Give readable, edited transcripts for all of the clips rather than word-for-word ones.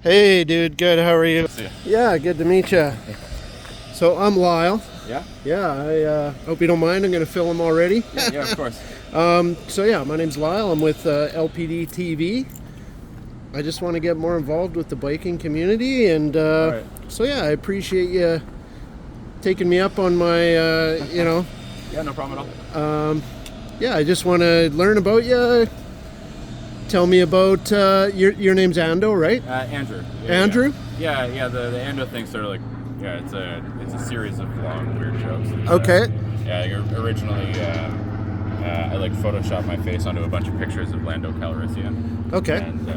Hey, dude. Good. How are you? See ya. Yeah, good to meet you. So I'm Lyle. Yeah? Yeah, I hope you don't mind. I'm going to film already. Yeah, of course. So yeah, my name's Lyle. I'm with LPD TV. I just want to get more involved with the biking community, and Right. so yeah, I appreciate you taking me up on my, Yeah, no problem at all. yeah, I just want to learn about you. Tell me about your name's Ando, right? Andrew. Andrew? Yeah, the Ando thing's sort of like, it's a series of long, weird jokes. It's, Okay. Originally, I like photoshopped my face onto a bunch of pictures of Lando Calrissian. Okay. And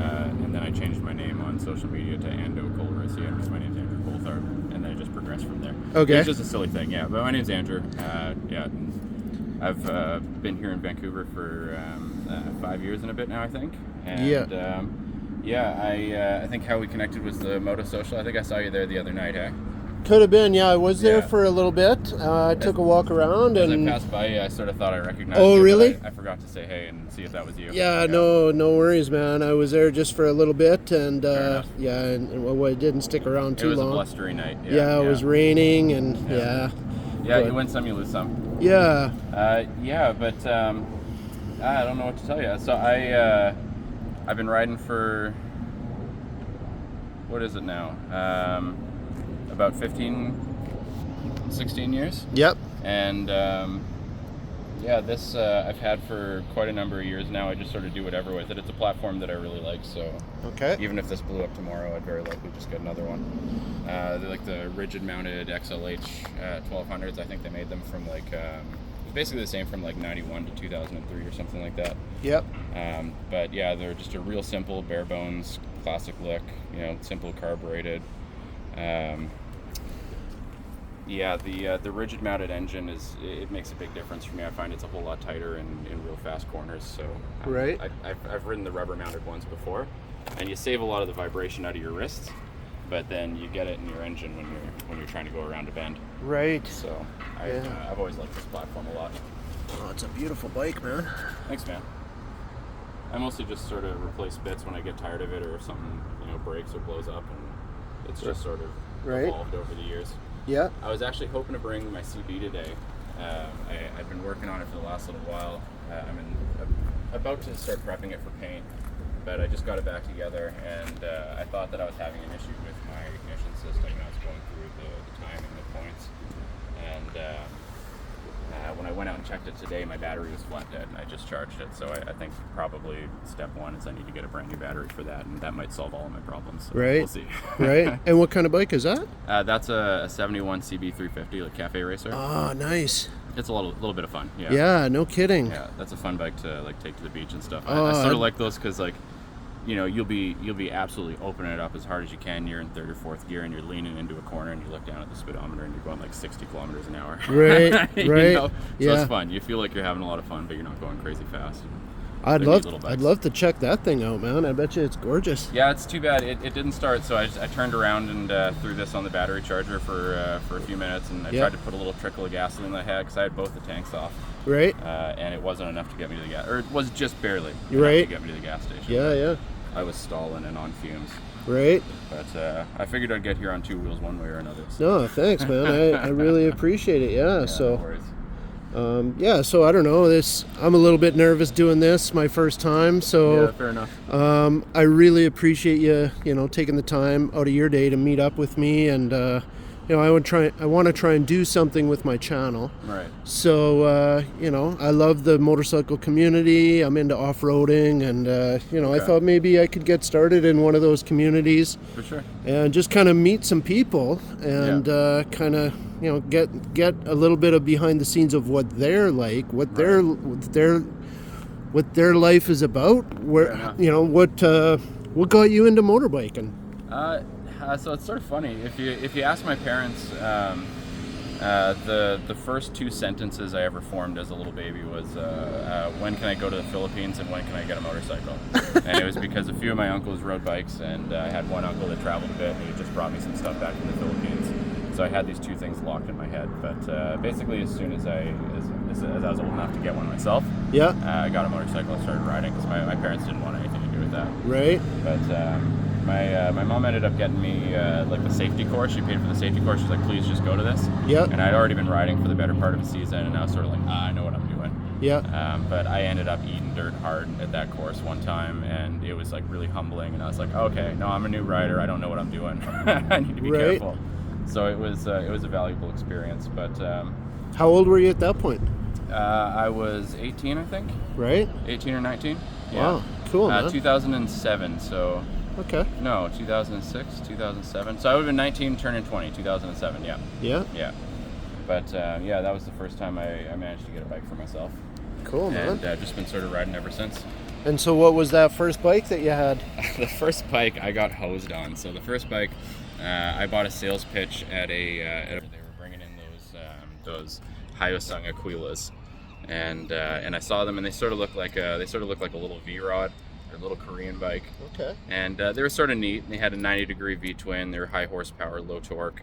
then I changed my name on social media to Ando Calrissian because my name's Andrew Coulthard, and then it just progressed from there. Okay. It's just a silly thing, yeah. But my name's Andrew. I've been here in Vancouver for 5 years and a bit now, I think. And, I think how we connected was the Moto Social. I think I saw you there the other night, eh? Could have been, yeah. I was there Yeah. for a little bit. I took a walk around, As and I passed by you, I sort of thought I recognized Oh, you. but really? I forgot to say hey and see if that was you. yeah, no worries, man. I was there just for a little bit, and Fair enough. well, I didn't stick around It too was long. a blustery night. Yeah, it was raining, and Yeah, but- you win some, you lose some. yeah. But I don't know what to tell you. So I've been riding for, what is it now? About 16 years. Yep. And this I've had for quite a number of years now. I just sort of do whatever with it. It's a platform that I really like, so Okay. even if this blew up tomorrow, I'd very likely just get another one. They're like the rigid-mounted XLH1200s. I think they made them from like it's basically the same from like 91 to 2003 or something like that. Yep. But yeah, they're just a real simple, bare bones, classic look. Simple carbureted. The rigid mounted engine it makes a big difference for me. I find it's a whole lot tighter in real fast corners. So Right. I've ridden the rubber mounted ones before, and you save a lot of the vibration out of your wrists, but then you get it in your engine when you're trying to go around a bend. Right. So Yeah. I've always liked this platform a lot. Oh, it's a beautiful bike, man. Thanks, man. I mostly just sort of replace bits when I get tired of it, or if something breaks or blows up, and it's just sort of Right. evolved over the years. Yeah. I was actually hoping to bring my CB today. I've been working on it for the last little while. I'm about to start prepping it for paint, but I just got it back together, and I thought that I was having an issue with my ignition system. I was going through the time and the points, and when I went out and checked it today, my battery was flat dead, and I just charged it. So I think probably step one is I need to get a brand new battery for that, and that might solve all of my problems. So Right. We'll see. Right. And what kind of bike is that? That's a 71 CB350, like cafe racer. Oh, nice. It's a little bit of fun. Yeah. Yeah, no kidding. Yeah, that's a fun bike to like take to the beach and stuff. Oh, I sort I'd- of like those because you'll be absolutely opening it up as hard as you can. You're in third or fourth gear and you're leaning into a corner and you look down at the speedometer and you're going like 60 kilometers an hour. Right, right. So Yeah. it's fun. You feel like you're having a lot of fun, but you're not going crazy fast. I'd They're neat little love bikes. to check that thing out, man. I bet you it's gorgeous. Yeah, it's too bad it didn't start. So I turned around and threw this on the battery charger for a few minutes, and I Yeah. tried to put a little trickle of gasoline that I had because I had both the tanks off. Right? And it wasn't enough to get me to the gas, or it was just barely enough Right. to get me to the gas station. Yeah. I was stalling and on fumes, Right? but I figured I'd get here on two wheels one way or another. So. No, thanks, man. I really appreciate it. Yeah. No So, worries. so I don't know. I'm a little bit nervous doing this, my first time. Yeah, So, fair enough. I really appreciate you, taking the time out of your day to meet up with me, and I want to try and do something with my channel. Right. So, I love the motorcycle community. I'm into off-roading, and, I thought maybe I could get started in one of those communities For sure. and just kind of meet some people and kind of, get a little bit of behind the scenes of what they're like, what their life is about, Fair enough. what got you into motorbiking? So it's sort of funny. If you ask my parents, the first two sentences I ever formed as a little baby was, when can I go to the Philippines and when can I get a motorcycle? And it was because a few of my uncles rode bikes, and I had one uncle that traveled a bit, and he just brought me some stuff back from the Philippines. So I had these two things locked in my head. But basically, as soon as I was old enough to get one myself, I got a motorcycle and started riding because my parents didn't want anything to do with that. Right. But My mom ended up getting me like the safety course. She paid for the safety course. She's like, please just go to this. Yeah. And I'd already been riding for the better part of a season, and I was sort of like, I know what I'm doing. Yeah. But I ended up eating dirt hard at that course one time, and it was like really humbling. And I was like, okay, no, I'm a new rider. I don't know what I'm doing. I need to be careful. So it was a valuable experience. But how old were you at that point? I was 18, I think. Right. 18 or 19. Yeah. Wow. Cool, man. 2007. So. Okay. No, 2006, 2007. So I would have been 19, turning 20, 2007. Yeah. Yeah. Yeah. But yeah, that was the first time I managed to get a bike for myself. Cool, man. And I've just been sort of riding ever since. And so what was that first bike that you had? The first bike I got hosed on. So the first bike, I bought a sales pitch at they were bringing in those Hyosung Aquilas, and I saw them, and they sort of looked like a little V-Rod, or a little Korean bike. Okay. And they were sort of neat. They had a 90-degree V-twin. They were high horsepower, low torque.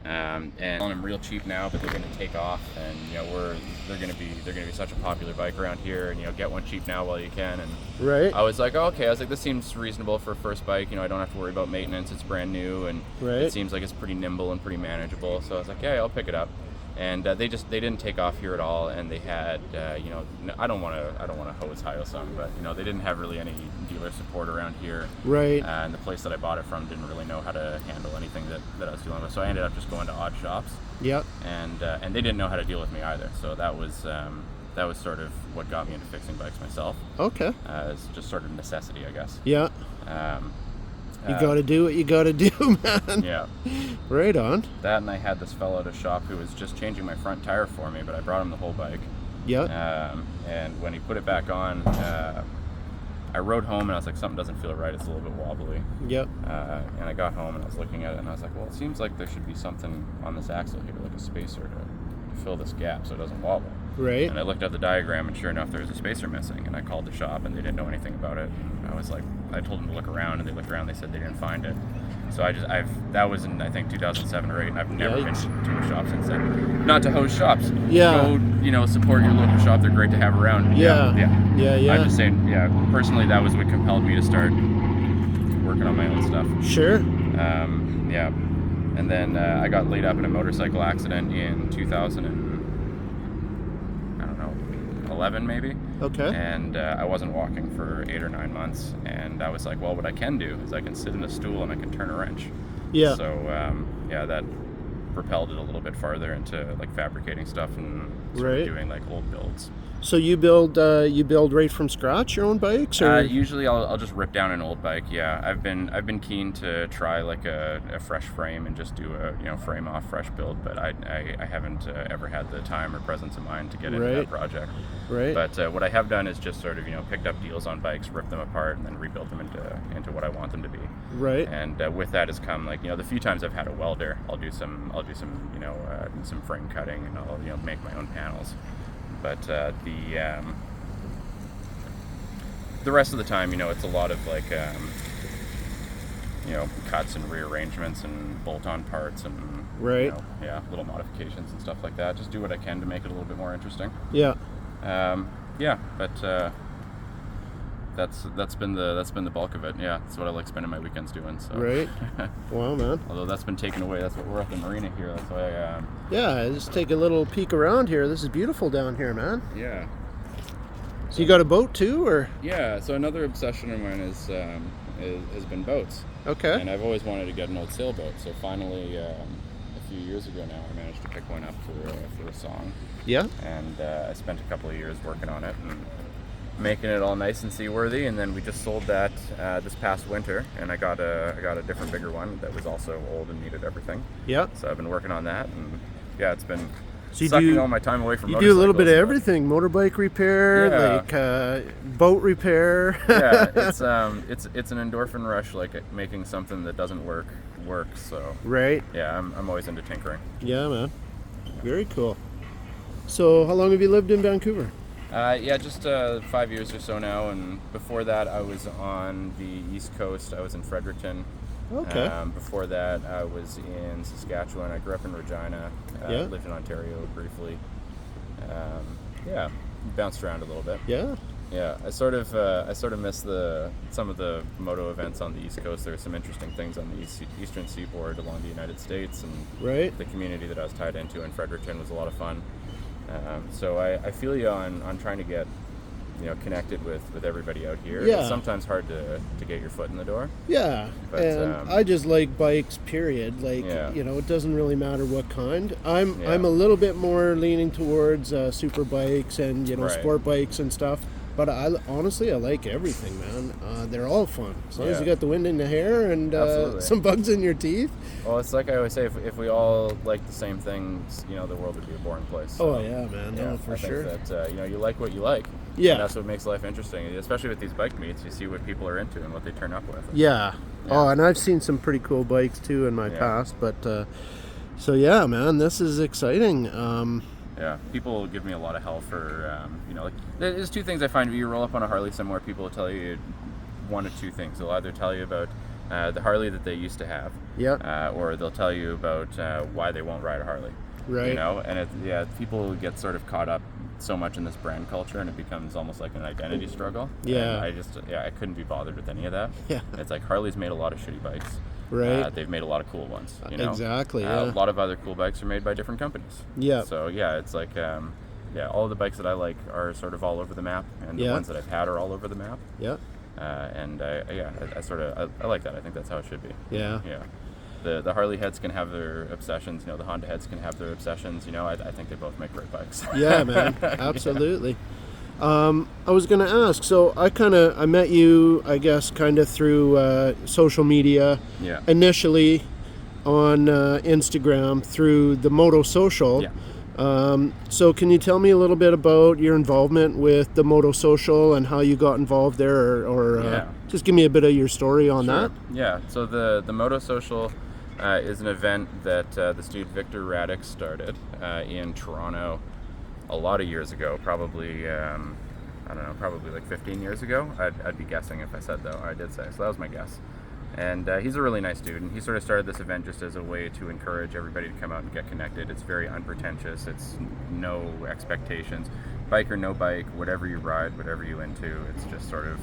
And selling them real cheap now, but they're going to take off, and they're going to be such a popular bike around here, and get one cheap now while you can. And right. I was like, oh, okay. I was like, this seems reasonable for a first bike. I don't have to worry about maintenance. It's brand new, and it seems like it's pretty nimble and pretty manageable. So I was like, yeah, I'll pick it up. And they didn't take off here at all, and they had I don't want to hose Hyosung, but they didn't have really any dealer support around here, right? And the place that I bought it from didn't really know how to handle anything that I was dealing with, so I ended up just going to odd shops. Yeah. And they didn't know how to deal with me either, so that was sort of what got me into fixing bikes myself. Okay. It's just sort of necessity, I guess. Yeah. You gotta do what you gotta do, man. Yeah. Right on. That, and I had this fellow at a shop who was just changing my front tire for me, but I brought him the whole bike. Yeah. And when he put it back on, I rode home and I was like, something doesn't feel right. It's a little bit wobbly. Yep. And I got home and I was looking at it and I was like, well, it seems like there should be something on this axle here, like a spacer to fill this gap so it doesn't wobble. Right. And I looked at the diagram, and sure enough, there was a spacer missing. And I called the shop, and they didn't know anything about it. And I was like, I told them to look around, and they looked around. They said they didn't find it. So that was in, I think, 2007 or 8, and I've never been to a shop since then. Not to hose shops. Yeah. Go, support your local shop. They're great to have around. Yeah. I'm just saying, personally, that was what compelled me to start working on my own stuff. Sure. Yeah. And then I got laid up in a motorcycle accident in 2011 maybe. Okay. And I wasn't walking for 8 or 9 months, and I was like, well, what I can do is I can sit in a stool and I can turn a wrench. Yeah. So that propelled it a little bit farther into like fabricating stuff and sort of doing like old builds. So you build right from scratch your own bikes, or usually I'll just rip down an old bike. Yeah, I've been keen to try like a fresh frame and just do a frame off fresh build, but I haven't ever had the time or presence of mind to get into that project. Right. But what I have done is just sort of picked up deals on bikes, ripped them apart, and then rebuilt them into what I want them to be. Right. And with that has come like the few times I've had a welder, I'll do some some frame cutting, and I'll make my own panels. But the rest of the time, it's a lot of like, cuts and rearrangements and bolt-on parts and little modifications and stuff like that. Just do what I can to make it a little bit more interesting. Yeah. But that's been the bulk of it. Yeah, that's what I like spending my weekends doing. So. Right. Wow, man. Although that's been taken away. That's what we're at the marina here. That's why. Yeah, just take a little peek around here. This is beautiful down here, man. Yeah. So you got a boat too, or? Yeah. So another obsession of mine has been boats. Okay. And I've always wanted to get an old sailboat. So finally, a few years ago now, I managed to pick one up for a song. Yeah. And I spent a couple of years working on it and making it all nice and seaworthy, and then we just sold that this past winter, and I got a different, bigger one that was also old and needed everything. Yeah. So I've been working on that, and it's been sucking all my time away from motorcycles. You do a little bit of everything: motorbike repair, boat repair. Yeah, it's an endorphin rush, like making something that doesn't work. So right. Yeah, I'm always into tinkering. Yeah, man. Very cool. So how long have you lived in Vancouver? Just 5 years or so now, and before that I was on the East Coast. I was in Fredericton. Okay. Before that I was in Saskatchewan. I grew up in Regina. Lived in Ontario briefly. Bounced around a little bit. Yeah. Yeah, I sort of miss some of the moto events on the East Coast. There are some interesting things on the eastern seaboard along the United States, and Right. the community that I was tied into in Fredericton was a lot of fun. So I feel you on trying to get connected with everybody out here. Yeah. It's sometimes hard to get your foot in the door. Yeah, But, and I just like bikes. Period. Like Yeah. it doesn't really matter what kind. I'm Yeah. a little bit more leaning towards super bikes and Right. sport bikes and stuff. But honestly, I like everything, man. They're all fun as long as Yeah. you got the wind in the hair and Absolutely. some bugs in your teeth. Well, it's like I always say, if we all like the same things, the world would be a boring place. So, Oh yeah, man. No, for I sure. think that you like what you like. Yeah. And that's what makes life interesting, especially with these bike meets. You see what people are into and what they turn up with. Yeah. Yeah. Oh, and I've seen some pretty cool bikes too in my Yeah. past. But so yeah, man, this is exciting. Yeah, people give me a lot of hell for, like, there's two things I find. If you roll up on a Harley somewhere, people will tell you one of two things. They'll either tell you about the Harley that they used to have, Yeah. or they'll tell you about why they won't ride a Harley. Right. And people get sort of caught up so much in this brand culture, and it becomes almost like an identity struggle. Yeah. And I couldn't be bothered with any of that. Yeah. It's like Harley's made a lot of shitty bikes. Right. They've made a lot of cool ones. Exactly, yeah. A lot of other cool bikes are made by different companies. Yeah. So yeah, it's like all of the bikes that I like are sort of all over the map, and the Yeah. ones that I've had are all over the map. Yeah. I like that. I think that's how it should be. Yeah. Yeah. The Harley heads can have their obsessions. The Honda heads can have their obsessions. I think they both make great bikes. Yeah, man. Absolutely. I was going to ask, so I met you, I guess, kind of through social media. Yeah. Initially on Instagram through the Moto Social. Yeah. So can you tell me a little bit about your involvement with the Moto Social and how you got involved there, or Yeah. just give me a bit of your story on Sure. that? Yeah. So the Moto Social is an event that this dude Victor Radek started in Toronto a lot of years ago, probably I don't know, probably like 15 years ago. I'd be guessing if I said, though. I did say, so that was my guess. And he's a really nice dude, and he sort of started this event just as a way to encourage everybody to come out and get connected. It's very unpretentious. It's no expectations. Bike or no bike, whatever you ride, whatever you into, it's just sort of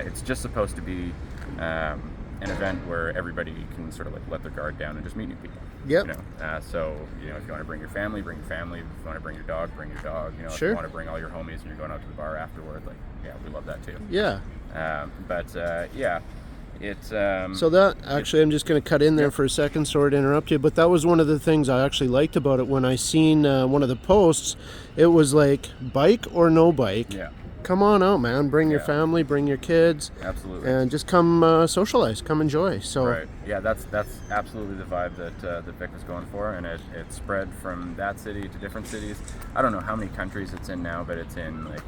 it's just supposed to be an event where everybody can sort of like let their guard down and just meet new people. Yep. So if you want to bring your family, bring your family. If you want to bring your dog, bring your dog. If Sure. you want to bring all your homies and you're going out to the bar afterward, we love that too. Yeah. It's So that, actually, I'm just going to cut in there for a second, sorry to interrupt you, but that was one of the things I actually liked about it. When I seen one of the posts, it was like, bike or no bike, yeah, come on out, man. Bring your Yeah. family, bring your kids, absolutely. and just come socialize, come enjoy. So Right. Yeah, that's absolutely the vibe that Vic was going for, and it spread from that city to different cities. I don't know how many countries it's in now, but it's in, like,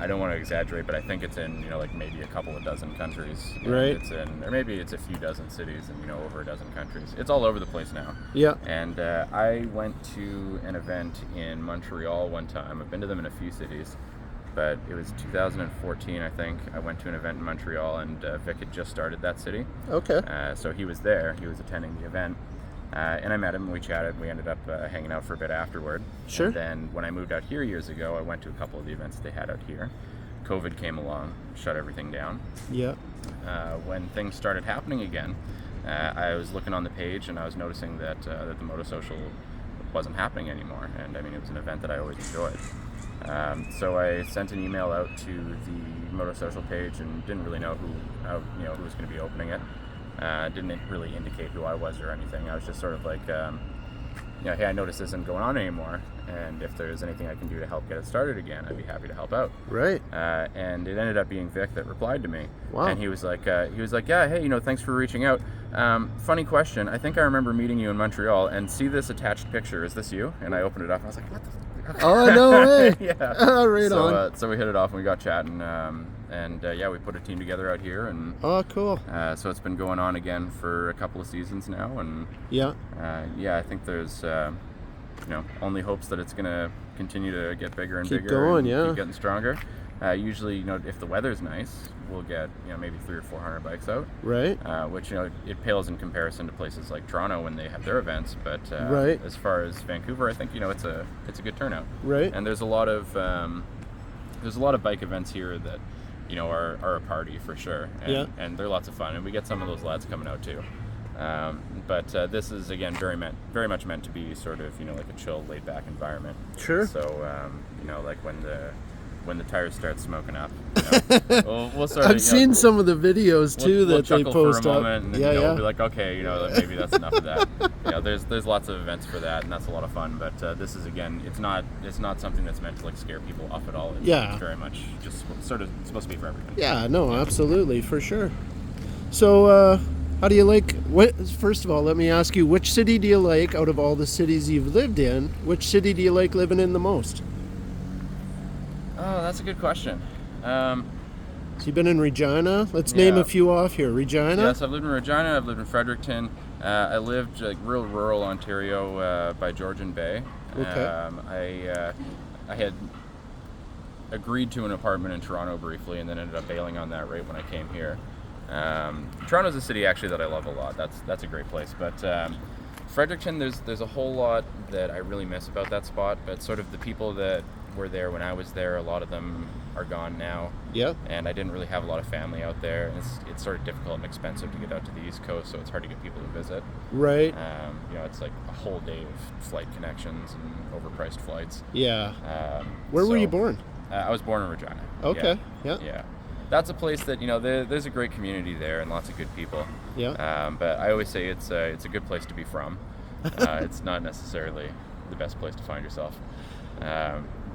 I don't want to exaggerate, but I think it's in maybe a couple of dozen countries. And Right. It's in, or maybe it's a few dozen cities, and over a dozen countries. It's all over the place now. yeah, And I went to an event in Montreal one time. I've been to them in a few cities, but it was 2014, I think. I went to an event in Montreal, and Vic had just started that city. okay, So he was there. He was attending the event. And I met him, and we chatted. We ended up hanging out for a bit afterward. Sure. And then when I moved out here years ago, I went to a couple of the events they had out here. COVID came along, shut everything down. yeah, When things started happening again, I was looking on the page, and I was noticing that the Moto Social wasn't happening anymore. And I mean, it was an event that I always enjoyed. So I sent an email out to the Moto Social page and didn't really know who was going to be opening it. Didn't really indicate who I was or anything. I was just sort of like, hey, I noticed this isn't going on anymore, and if there's anything I can do to help get it started again, I'd be happy to help out. right, And it ended up being Vic that replied to me. Wow. And he was like, yeah, hey, thanks for reaching out. Funny question. I think I remember meeting you in Montreal, and see this attached picture. Is this you? And I opened it up. And I was like, what the? Oh, no way. Yeah. Right on. So we hit it off, and we got chatting. We put a team together out here, and Oh, cool. so it's been going on again for a couple of seasons now, and Yeah, I think there's only hopes that it's gonna continue to get bigger and Keep bigger, going, and yeah. keep getting stronger. Usually, if the weather's nice, we'll get maybe 300 or 400 bikes out, right, which it pales in comparison to places like Toronto when they have their events. But Right. as far as Vancouver, I think it's a good turnout. right, And there's a lot of there's a lot of bike events here that, you know, are a party for sure, and they're lots of fun, and we get some of those lads coming out too. But this is, again, very much meant to be sort of, you know, like a chill, laid back environment. Sure. So you know, like when the tires start smoking up, you know, we'll sort of, I've seen some of the videos too we'll that they post for a up. moment, and then, you know, we'll be like, okay, you know, maybe that's enough of that. You know, there's lots of events for that, and that's a lot of fun. But this is, again, it's not something that's meant to like scare people off at all. It's very much just sort of supposed to be for everybody. Yeah, no, absolutely, for sure. So, how do you like? First of all, let me ask you, which city do you like out of all the cities you've lived in? Which city do you like living in the most? Oh, that's a good question. So you've been in Regina. Let's name a few off here. Regina. Yes, I've lived in Regina. I've lived in Fredericton. I lived like real rural Ontario by Georgian Bay. Okay. I had agreed to an apartment in Toronto briefly, and then ended up bailing on that right when I came here. Toronto's a city actually that I love a lot. That's a great place. But Fredericton, there's a whole lot that I really miss about that spot. But sort of the people that were there when I was there, a lot of them are gone now. Yeah. And I didn't really have a lot of family out there. And it's sort of difficult and expensive to get out to the East Coast, so it's hard to get people to visit. Right. You know, it's like a whole day of flight connections and overpriced flights. Yeah. Where were you born? I was born in Regina. Okay. Yeah. That's a place that, you know, there's a great community there and lots of good people. Yeah. But I always say it's a good place to be from. It's not necessarily the best place to find yourself.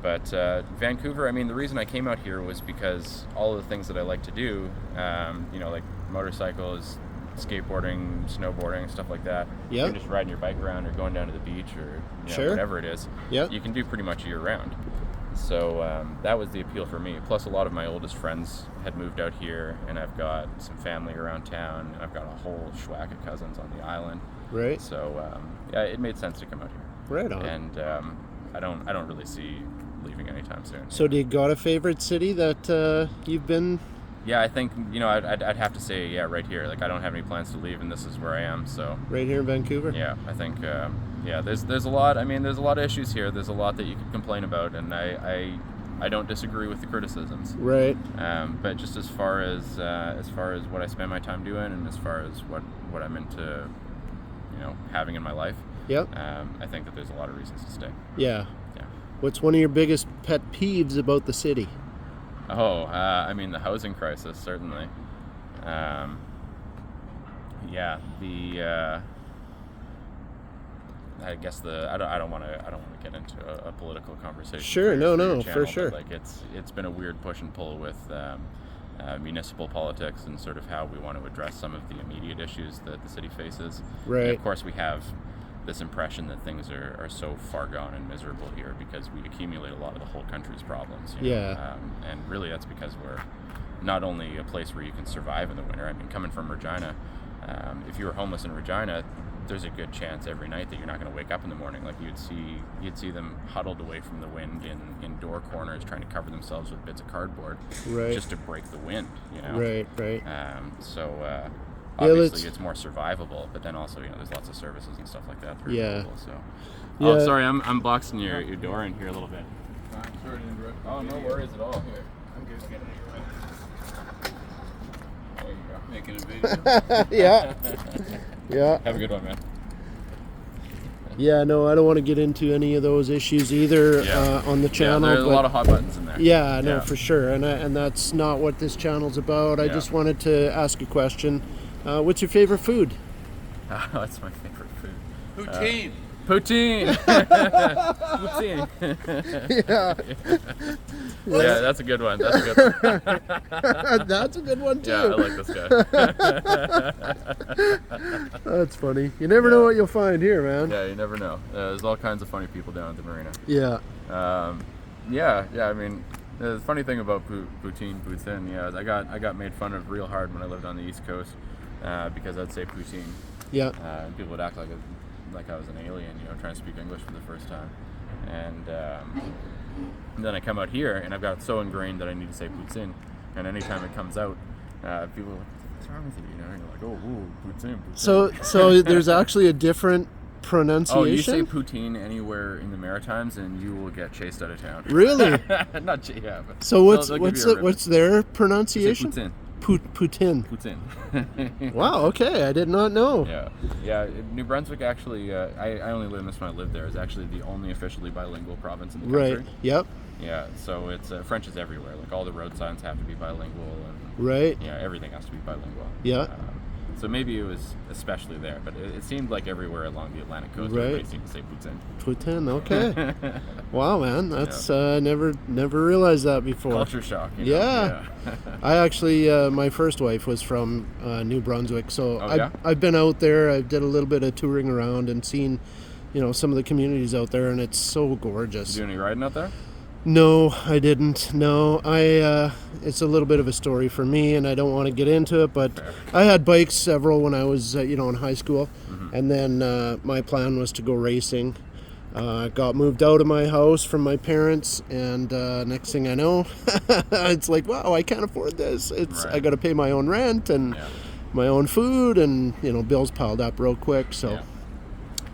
But Vancouver, I mean, the reason I came out here was because all of the things that I like to do, you know, like motorcycles, skateboarding, snowboarding, stuff like that. Yeah. You're just riding your bike around or going down to the beach or, you know, whatever it is. Yeah. You can do pretty much year round. So that was the appeal for me. Plus, a lot of my oldest friends had moved out here, and I've got some family around town, and I've got a whole schwack of cousins on the island. Right. So yeah, it made sense to come out here. Right on. And I don't really see leaving anytime soon. So, do you got a favorite city that you've been? Yeah, I think, you know, I'd have to say, right here. Like, I don't have any plans to leave, and this is where I am. So right here in Vancouver. Yeah, I think there's a lot. I mean, there's a lot of issues here. There's a lot that you could complain about, and I don't disagree with the criticisms. Right. But just as far as what I spend my time doing, and as far as what I'm into, you know, having in my life. Yep. I think that there's a lot of reasons to stay. Yeah. Yeah. What's one of your biggest pet peeves about the city? Oh, I mean, the housing crisis, certainly. Yeah, I guess I don't want to get into a political conversation. Sure, no, for sure. Like it's been a weird push and pull with municipal politics and sort of how we want to address some of the immediate issues that the city faces. Right. And of course, we have this impression that things are so far gone and miserable here because we accumulate a lot of the whole country's problems. You know? Yeah. And really that's because we're not only a place where you can survive in the winter. I mean, coming from Regina, if you were homeless in Regina, there's a good chance every night that you're not going to wake up in the morning. Like you'd see them huddled away from the wind in door corners trying to cover themselves with bits of cardboard just to break the wind, you know? Right. So obviously it's more survivable, but then also, you know, there's lots of services and stuff like that that are available, so. Yeah. Oh, sorry, I'm boxing your door in here a little bit. Sorry to interrupt. Oh, no worries at all. I'm good. There you go. Making a video. Yeah. Have a good one, man. Yeah, no, I don't want to get into any of those issues either on the channel. Yeah, there's a lot of hot buttons in there. Yeah, no, for sure, and that's not what this channel's about. I just wanted to ask a question. What's your favorite food? Oh, that's my favorite food. Poutine. Poutine. Poutine. Yeah, that's a good one. That's a good one too. Yeah, I like this guy. That's funny. You never know what you'll find here, man. Yeah, you never know. There's all kinds of funny people down at the marina. Yeah. Yeah. I mean, the funny thing about poutine, yeah, I got made fun of real hard when I lived on the East Coast because I'd say poutine. Yeah. And people would act like I was an alien, you know, trying to speak English for the first time. And then I come out here, and I've got it so ingrained that I need to say poutine. And anytime it comes out, people are like, what's wrong with you? You know, and you're like, oh, ooh, poutine. So there's actually a different pronunciation? Oh, you say poutine anywhere in the Maritimes, and you will get chased out of town. Really? Not yeah, but So what's they'll give what's you a the, what's their You say pronunciation? poutine. Poutine. Poutine. Wow. Okay, I did not know. Yeah. New Brunswick actually. I only learned this when I lived there. Is actually the only officially bilingual province in the country. Right. Yep. Yeah. So it's French is everywhere. Like all the road signs have to be bilingual, and Right. yeah, everything has to be bilingual. Yeah. So maybe it was especially there, but it seemed like everywhere along the Atlantic coast, Right. everybody seemed to say poutine. Poutine. Okay. Wow, man. That's never realized that before. Culture shock. You know? Yeah. I actually, my first wife was from New Brunswick, so Oh, yeah? I've been out there. I did a little bit of touring around and seen, some of the communities out there, and it's so gorgeous. You do any riding out there? No, I didn't. No, it's a little bit of a story for me, and I don't want to get into it, but Fair. I had bikes several when I was, in high school, Mm-hmm. and then my plan was to go racing. Got moved out of my house from my parents, and next thing I know, it's like, wow, I can't afford this. Right. I got to pay my own rent and my own food, and bills piled up real quick. So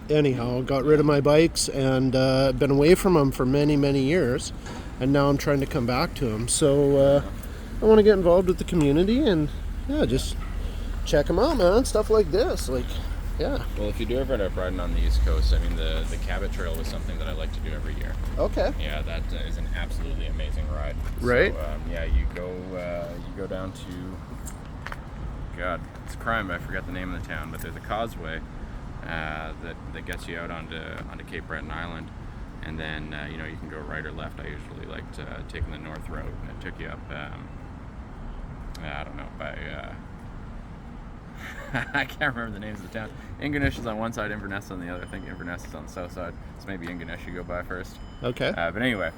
anyhow, got rid of my bikes and been away from them for many, many years, and now I'm trying to come back to them. So I want to get involved with the community and just check them out, man. Stuff like this, yeah. Well, if you do ever end up riding on the East Coast, I mean, the Cabot Trail was something that I like to do every year. Okay. Yeah, that is an absolutely amazing ride. Right. So, you go down to, God, it's a crime. I forgot the name of the town, but there's a causeway that gets you out onto Cape Breton Island, and then you can go right or left. I usually like taking the north road, and it took you up. I don't know by. I can't remember the names of the town. Ingonish is on one side, Inverness on the other. I think Inverness is on the south side, so maybe Ingonish you go by first. Okay. But anyway,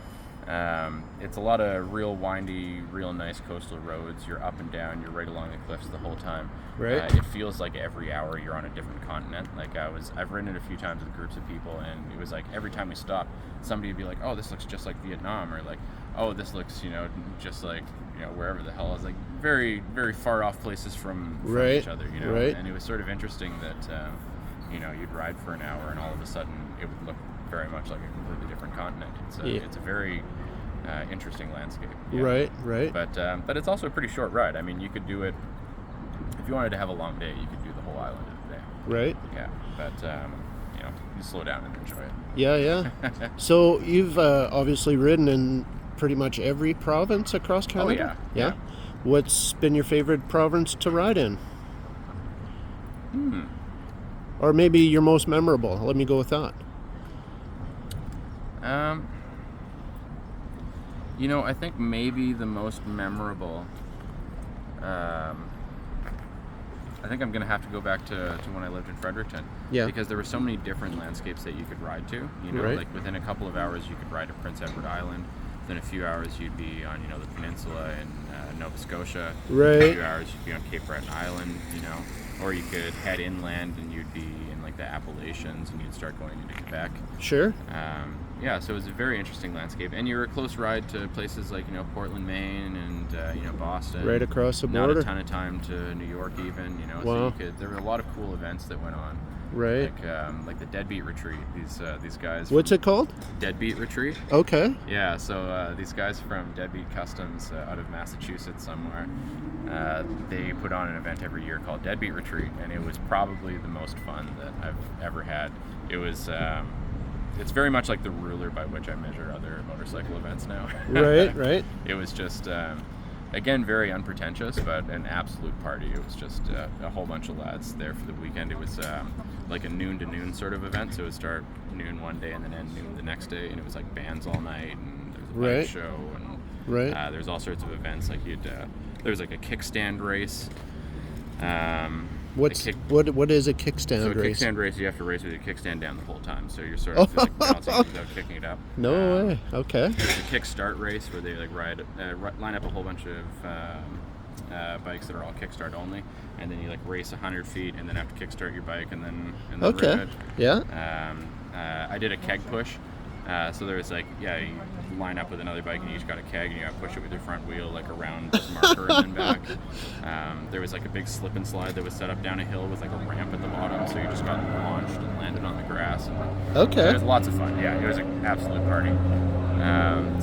it's a lot of real windy, real nice coastal roads. You're up and down. You're right along the cliffs the whole time. Right. It feels like every hour you're on a different continent. Like I've ridden it a few times with groups of people, and it was like every time we stopped, somebody would be like, "Oh, this looks just like Vietnam," or like, "Oh, this looks, just like wherever the hell." I was like very, very far off places from Right. each other, Right. And it was sort of interesting that you'd ride for an hour, and all of a sudden it would look very much like a completely different continent. It's a very interesting landscape. Yeah. Right. But it's also a pretty short ride. I mean, you could do it if you wanted to have a long day. You could do the whole island in a day. Right. Yeah, but you slow down and enjoy it. Yeah. So you've obviously ridden in pretty much every province across Canada? Yeah. What's been your favorite province to ride in? Or maybe your most memorable. Let me go with that. I think maybe the most memorable. I think I'm going to have to go back to when I lived in Fredericton. Yeah. Because there were so many different landscapes that you could ride to. Right. Like within a couple of hours you could ride to Prince Edward Island. Within a few hours you'd be on, the peninsula in Nova Scotia. Right. In a few hours you'd be on Cape Breton Island, Or you could head inland and you'd be in like the Appalachians and you'd start going into Quebec. Sure. So it was a very interesting landscape, and you were a close ride to places like Portland, Maine, and Boston. Right across the Not border. a ton of time to New York, even. Wow. So there were a lot of cool events that went on. Right. Like the Deadbeat Retreat. These guys. What's it called? Deadbeat Retreat. Okay. Yeah. So these guys from Deadbeat Customs out of Massachusetts somewhere, they put on an event every year called Deadbeat Retreat, and it was probably the most fun that I've ever had. It was. It's very much like the ruler by which I measure other motorcycle events now. Right. It was just, again, very unpretentious, but an absolute party. It was just a whole bunch of lads there for the weekend. It was like a noon to noon sort of event, so it would start noon one day and then end noon the next day, and it was like bands all night, and there was a bike Right. show, and Right. there's all sorts of events. Like there was like a kickstand race. What is a kickstand So a race? kickstand race, you have to race with your kickstand down the whole time. So you're sort of like bouncing without kicking it up. No way. Okay. There's a kickstart race where they like line up a whole bunch of bikes that are all kickstart only, and then you like race 100 feet, and then have to kickstart your bike, and then Okay. rev it. Yeah. I did a keg push. So there was like, you line up with another bike and you each got a keg and you got to push it with your front wheel like around this marker and then back. There was like a big slip and slide that was set up down a hill with like a ramp at the bottom, so you just got launched and landed on the grass. And Okay. it was lots of fun. Yeah, it was an absolute party.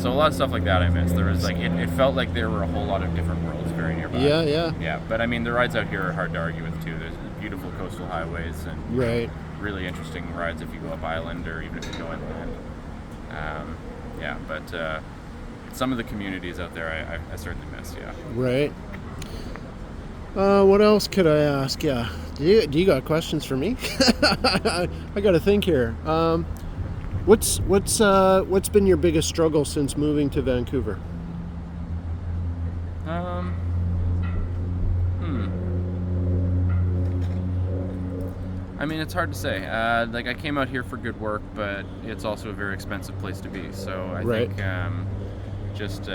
So a lot of stuff like that I missed. There was like, it felt like there were a whole lot of different worlds very nearby. Yeah, but I mean, the rides out here are hard to argue with too. There's beautiful coastal highways and Right. really interesting rides if you go up island or even if you go inland. But some of the communities out there I certainly miss, Right. What else could I ask? Yeah. Do you got questions for me? I got to think here. What's been your biggest struggle since moving to Vancouver? I mean, it's hard to say. Like, I came out here for good work, but it's also a very expensive place to be. So I Right. think just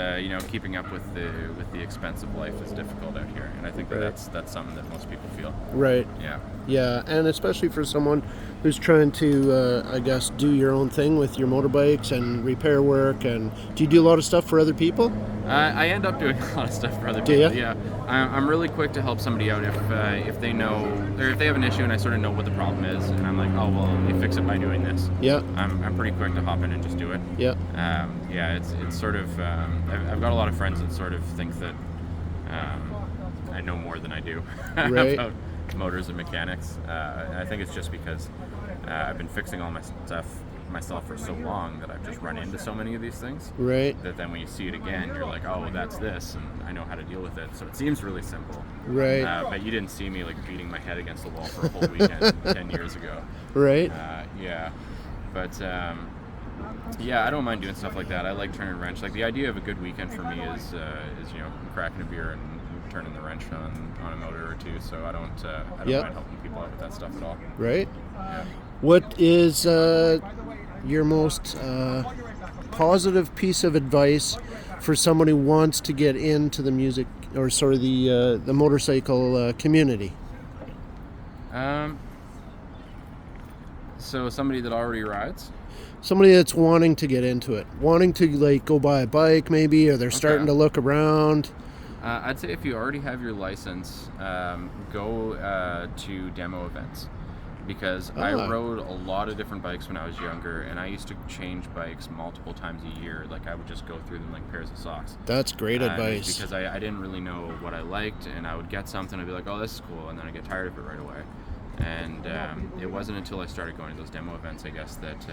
keeping up with the expense of life is difficult out here, and I think Right. that's something that most people feel. Right. Yeah. Yeah, and especially for someone who's trying to, I guess, do your own thing with your motorbikes and repair work. And do you do a lot of stuff for other people? I end up doing a lot of stuff for other Do people. ya? Yeah, I'm really quick to help somebody out if they know, or if they have an issue and I sort of know what the problem is, and I'm like, oh well, you fix it by doing this. Yeah. I'm pretty quick to hop in and just do it. Yeah. It's sort of I've got a lot of friends that sort of think that I know more than I do Right. about motors and mechanics. And I think it's just because I've been fixing all my stuff myself for so long that I've just run into so many of these things Right. that then when you see it again, you're like, oh, that's this, and I know how to deal with it. So it seems really simple. Right. But you didn't see me like beating my head against the wall for a whole weekend 10 years ago. Right. But I don't mind doing stuff like that. I like turning a wrench. Like, the idea of a good weekend for me is cracking a beer and turning the wrench on a motor or two. So I don't Yep. mind helping people out with that stuff at all. Right. Yeah. What is your most positive piece of advice for someone who wants to get into the music or sort of the motorcycle community? So somebody that already rides. Somebody that's wanting to get into it, wanting to like go buy a bike maybe, or they're starting to look around. I'd say if you already have your license, go to demo events, because I rode a lot of different bikes when I was younger, and I used to change bikes multiple times a year. Like, I would just go through them like pairs of socks. That's great advice. Because I didn't really know what I liked, and I would get something, I'd be like, oh, this is cool, and then I'd get tired of it right away. And it wasn't until I started going to those demo events, I guess, that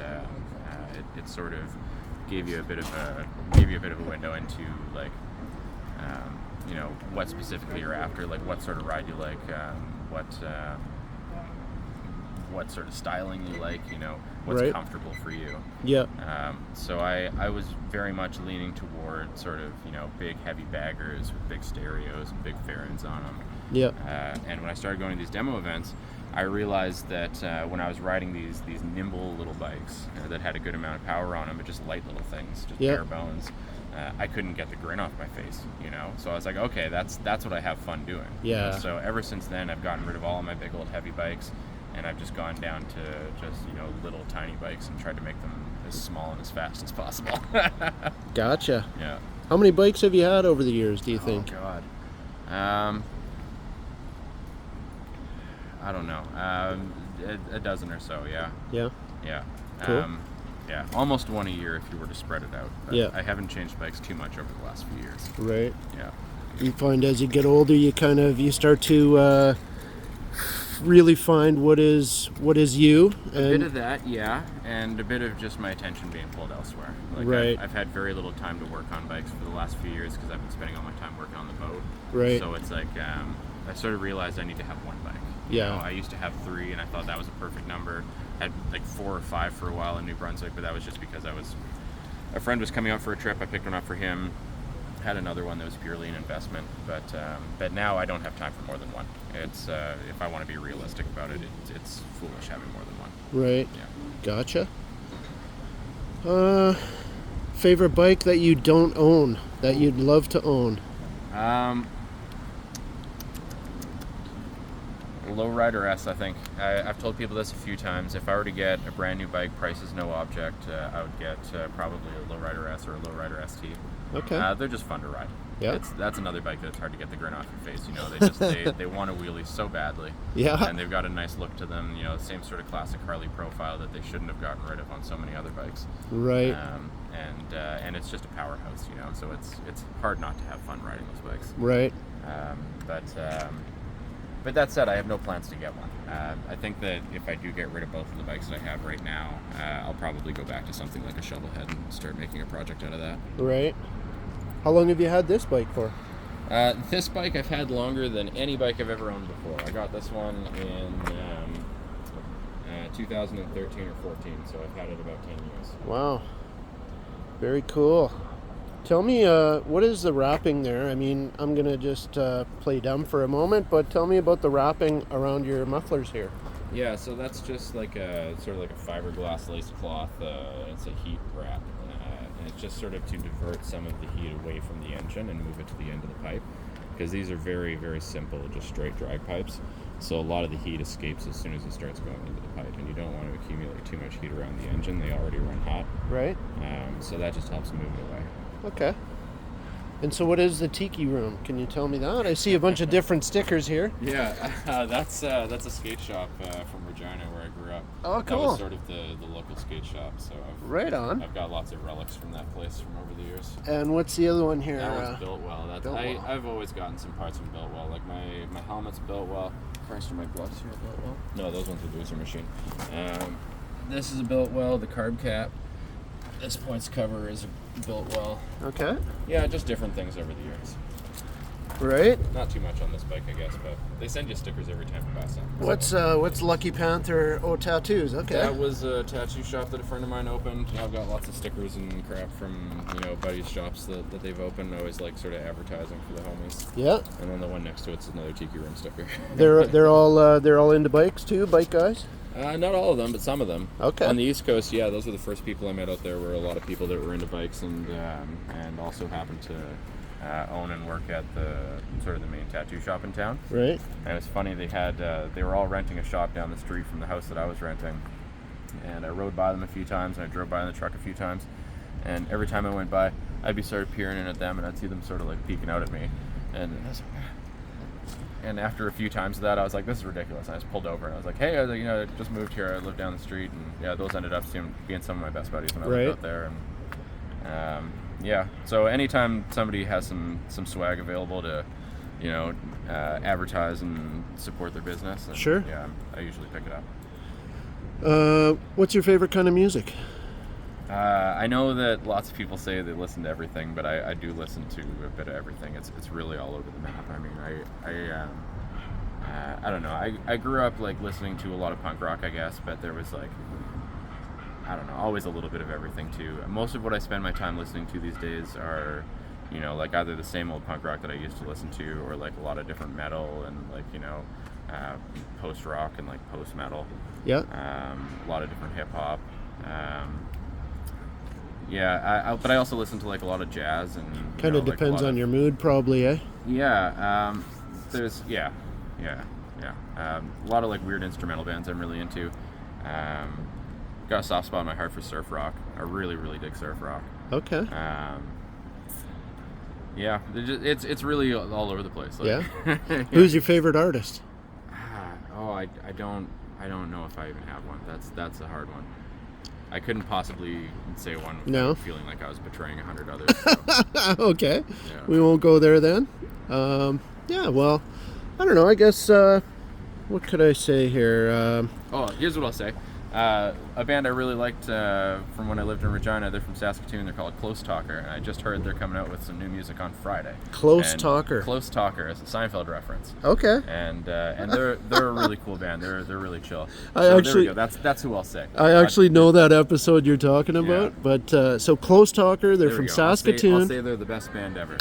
it sort of gave you a bit of a window into like what specifically you're after, like what sort of ride you like, what sort of styling you like, what's Right. comfortable for you. Yeah. So I was very much leaning toward sort of big heavy baggers with big stereos and big fairings on them. Yeah. And when I started going to these demo events, I realized that when I was riding these nimble little bikes that had a good amount of power on them, but just light little things, just bare bones, I couldn't get the grin off my face, So I was like, okay, that's what I have fun doing. Yeah. So ever since then, I've gotten rid of all of my big old heavy bikes, and I've just gone down to just little tiny bikes and tried to make them as small and as fast as possible. Gotcha. Yeah. How many bikes have you had over the years, do you think? Oh God. I don't know. A dozen or so, yeah. Yeah. Yeah. Cool. Yeah, almost one a year if you were to spread it out. But Yeah. I haven't changed bikes too much over the last few years. Right. Yeah. You find as you get older, you start to really find what is you. A bit of that, yeah, and a bit of just my attention being pulled elsewhere. Like, Right. I've had very little time to work on bikes for the last few years because I've been spending all my time working on the boat. Right. So it's like I sort of realized I need to have one bike. Yeah. I used to have 3, and I thought that was a perfect number. Had like 4 or 5 for a while in New Brunswick, but that was just because a friend was coming out for a trip. I picked one up for him. Had another one that was purely an investment, but now I don't have time for more than one. It's if I want to be realistic about it, it's foolish having more than one. Right. Yeah. Gotcha. Favorite bike that you don't own that you'd love to own? Lowrider S, I think. I've told people this a few times. If I were to get a brand new bike, price is no object, I would get probably a Lowrider S or a Lowrider ST. Okay. They're just fun to ride. Yeah. That's another bike that's hard to get the grin off your face. You know, they want to wheelie so badly. Yeah. And they've got a nice look to them. You know, the same sort of classic Harley profile that they shouldn't have gotten rid of on so many other bikes. Right. And it's just a powerhouse. You know, so it's hard not to have fun riding those bikes. Right. But that said, I have no plans to get one. I think that if I do get rid of both of the bikes that I have right now, I'll probably go back to something like a shovelhead and start making a project out of that. Right. How long have you had this bike for? This bike I've had longer than any bike I've ever owned before. I got this one in 2013 or 14, so I've had it about 10 years. Wow. Very cool. Tell me, what is the wrapping there? I mean, I'm going to just play dumb for a moment, but tell me about the wrapping around your mufflers here. Yeah, so that's just like sort of like a fiberglass lace cloth. It's a heat wrap. And it's just sort of to divert some of the heat away from the engine and move it to the end of the pipe. Because these are very, very simple, just straight drag pipes. So a lot of the heat escapes as soon as it starts going into the pipe. And you don't want to accumulate too much heat around the engine. They already run hot. Right. So that just helps move it away. Okay. And so what is the Tiki Room? Can you tell me that? I see a bunch of different stickers here. Yeah, that's a skate shop from Regina where I grew up. Oh, cool. That was sort of the local skate shop. So Right on. I've got lots of relics from that place from over the years. And what's the other one here? That one's built well. Biltwell. I've always gotten some parts from Biltwell. Like my helmet's built well. First, are my gloves here built well? No, those ones are Loser Machine. This is a built well. The carb cap. This points cover is built well. Okay. Yeah, just different things over the years. Right. Not too much on this bike, I guess, but they send you stickers every time you buy something. What's Lucky Panther? Oh, tattoos. Okay. That was a tattoo shop that a friend of mine opened. I've got lots of stickers and crap from buddies' shops that they've opened. I always like sort of advertising for the homies. Yeah. And then the one next to it's another Tiki Room sticker. They're all into bikes too, bike guys. Not all of them, but some of them. Okay. On the East Coast, yeah, those were the first people I met out there. Were a lot of people that were into bikes and also happened to own and work at the sort of the main tattoo shop in town. Right. And it's funny, they were all renting a shop down the street from the house that I was renting. And I rode by them a few times, and I drove by in the truck a few times. And every time I went by, I'd be sort of peering in at them, and I'd see them sort of like peeking out at me. And after a few times of that, I was like, this is ridiculous. And I just pulled over, and I was like, hey, I just moved here. I live down the street. And yeah, those ended up being some of my best buddies when I lived out there. And yeah, so anytime somebody has some swag available to, advertise and support their business, and, sure. Yeah, I usually pick it up. What's your favorite kind of music? I know that lots of people say they listen to everything, but I do listen to a bit of everything. It's really all over the map. I mean, I don't know. I grew up like listening to a lot of punk rock, I guess, but there was like, I don't know, always a little bit of everything too. Most of what I spend my time listening to these days are, like either the same old punk rock that I used to listen to, or like a lot of different metal and like post rock and like post metal. Yeah. A lot of different hip hop. Yeah, but I also listen to like a lot of jazz and kind of depends on your mood, probably, eh? Yeah, there's a lot of like weird instrumental bands I'm really into. Got a soft spot in my heart for surf rock. I really, really dig surf rock. Okay. Yeah, it's really all over the place. Like, yeah. Yeah. Who's your favorite artist? I don't know if I even have one. That's a hard one. I couldn't possibly say one without feeling like I was betraying 100 others. So. Okay. Yeah. We won't go there then. Yeah, well, I don't know. I guess, what could I say here? Here's what I'll say. A band I really liked from when I lived in Regina, they're from Saskatoon, they're called Close Talker, and I just heard they're coming out with some new music on Friday. Close Talker is a Seinfeld reference. Okay. And they're a really cool band. They're really chill. There we go. That's who I'll say. I actually know that episode you're talking about, but so Close Talker, they're from Saskatoon. I'll say they're the best band ever.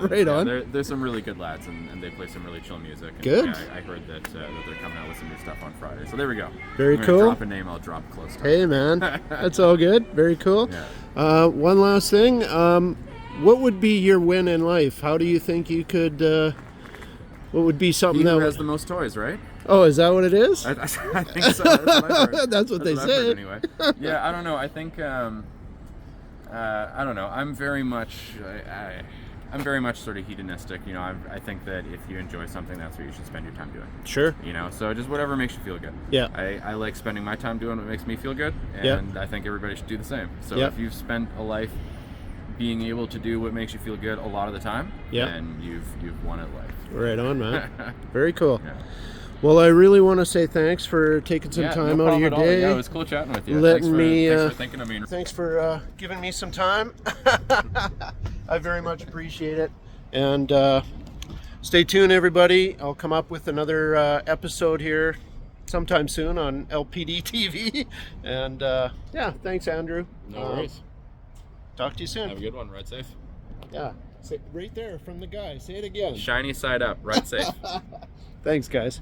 Right on. They're some really good lads, and they play some really chill music. And, good. Yeah, I heard that they're coming out with some new stuff on Friday. So there we go. Very cool. Drop a name, I'll drop Close Talker. Hey man, that's all good. Very cool. Yeah. One last thing. What would be your win in life? How do you think you could? What would be something He who that has the most toys, right? Oh, is that what it is? I think so. That's what I've heard. That's what they I've heard say. anyway. Yeah, I don't know. I think I don't know. I'm very much sort of hedonistic. You know, I think that if you enjoy something, that's what you should spend your time doing. Sure. You know, so just whatever makes you feel good. Yeah. I like spending my time doing what makes me feel good, and I think everybody should do the same. So if you've spent a life being able to do what makes you feel good a lot of the time, then you've won at life. Right on, man. Very cool. Yeah. Well, I really want to say thanks for taking some time out of your day. Yeah, it was cool chatting with you. Thanks for thinking of me. Thanks for giving me some time. I very much appreciate it. And stay tuned, everybody. I'll come up with another episode here sometime soon on LPD TV. And yeah, thanks, Andrew. No worries. Talk to you soon. Have a good one. Ride safe. Yeah, say, right there from the guy. Say it again. Shiny side up. Ride safe. Thanks, guys.